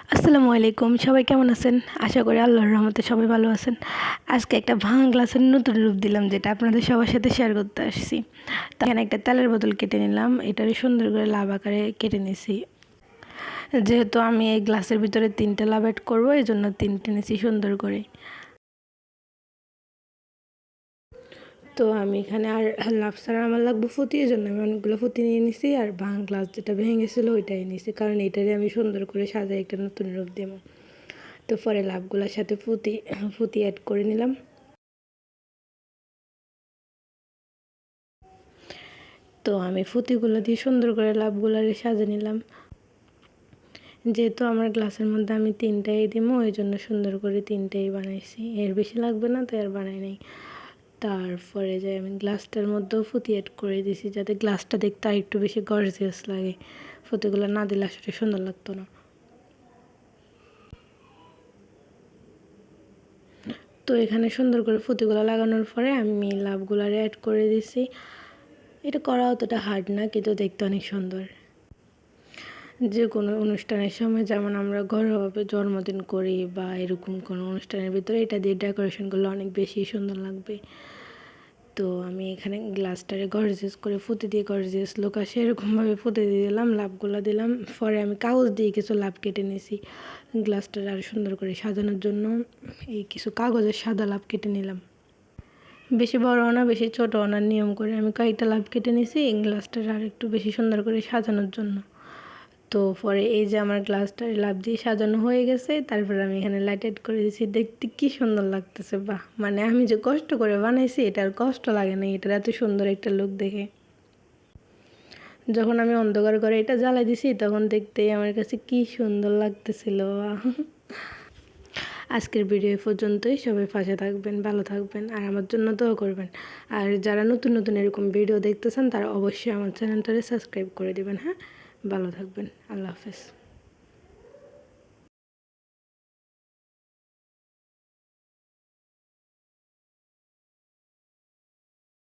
আসসালামু আলাইকুম, সবাই কেমন আছেন? আশা করি আল্লাহর রহমতে সবাই ভালো আছেন। আজকে একটা ভাঙা গ্লাসের নতুন রূপ দিলাম, যেটা আপনাদের সবার সাথে শেয়ার করতে আসছি। তো এখানে একটা তেলের বোতল কেটে নিলাম, এটারে সুন্দর করে লাভ আকারে কেটে নিছি। যেহেতু আমি এই গ্লাসের ভিতরে 3টা লাভ অ্যাড করবো, এই জন্য 3টে নিছি সুন্দর করে। তো আমি এখানে আর লাভ ছাড়া আমার লাগবে ফুটি, এই জন্য আমি অনেকগুলো ফুটি নিয়ে নিছি। আর ভাঙা গ্লাস যেটা ভেঙে গেছিলো ওইটাই নিছি, কারণ এটারে আমি সুন্দর করে সাজাই একটা নতুন রূপ দেবো। তো পরে লাভগুলোর সাথে ফুটি অ্যাড করে নিলাম। তো আমি ফুটিগুলো দিয়ে সুন্দর করে লাভগুলারে সাজিয়ে নিলাম। যেহেতু আমার গ্লাসের মধ্যে আমি 3টাই দিব, ওই জন্য সুন্দর করে 3টাই বানাইছি, এর বেশি লাগবে না, তো আর বানাই নাই। তারপরে যে আমি গ্লাসটার মধ্যেও ফুটি অ্যাড করে দিয়েছি, যাতে গ্লাসটা দেখতে আর একটু বেশি গর্জিয়াস লাগে। ফুটিগুলো না দিলে আসলে সুন্দর লাগতো না। তো এখানে সুন্দর করে ফুটিগুলো লাগানোর পরে আমি লাভগুলারে অ্যাড করে দিছি। এটা করা অতটা হার্ড না, কিন্তু দেখতে অনেক সুন্দর। যে কোনো অনুষ্ঠানের সময় যেমন আমরা ঘরোয়াভাবে জন্মদিন করি বা এরকম কোনো অনুষ্ঠানের ভিতরে এটা দিয়ে ডেকোরেশন করলে অনেক বেশি সুন্দর লাগবে। তো আমি এখানে গ্লাসটারে গর্জিয়াস করে ফুটি দিয়ে গর্জিয়াস লোক আসে এরকমভাবে ফুটি দিয়ে দিলাম, লাভগুলো দিলাম। পরে আমি কাগজ দিয়ে কিছু লাভ কেটে নিয়েছি গ্লাসটার আরও সুন্দর করে সাজানোর জন্য। এই কিছু কাগজের সাদা লাভ কেটে নিলাম, বেশি বড় না বেশি ছোট না, নিয়ম করে আমি কয়েকটা লাভ কেটে নিয়েছি এই গ্লাসটার আর একটু বেশি সুন্দর করে সাজানোর জন্য। তো পরে এই যে আমার গ্লাসটা লাভ দিয়ে সাজানো হয়ে গেছে, তারপরে আমি এখানে লাইট অ্যাড করে দিয়েছি। দেখতে কি সুন্দর লাগতেছে, বাহ! মানে আমি যে কষ্ট করে বানাইছি এটা আর কষ্ট লাগে না, এটার এত সুন্দর একটা লুক দেখে। যখন আমি অন্ধকার করে এটা জ্বালাই দিছি তখন দেখতে আমার কাছে কি সুন্দর লাগতেছিল। আজকের ভিডিও পর্যন্তই। সবাই পাশে থাকবেন, ভালো থাকবেন, আর আমার জন্য দোয়া করবেন। আর যারা নতুন নতুন এরকম ভিডিও দেখতেছেন তারা অবশ্যই আমার চ্যানেলটারে সাবস্ক্রাইব করে দিবেন। হ্যাঁ, ভালো থাকবেন। আল্লাহ হাফেজ।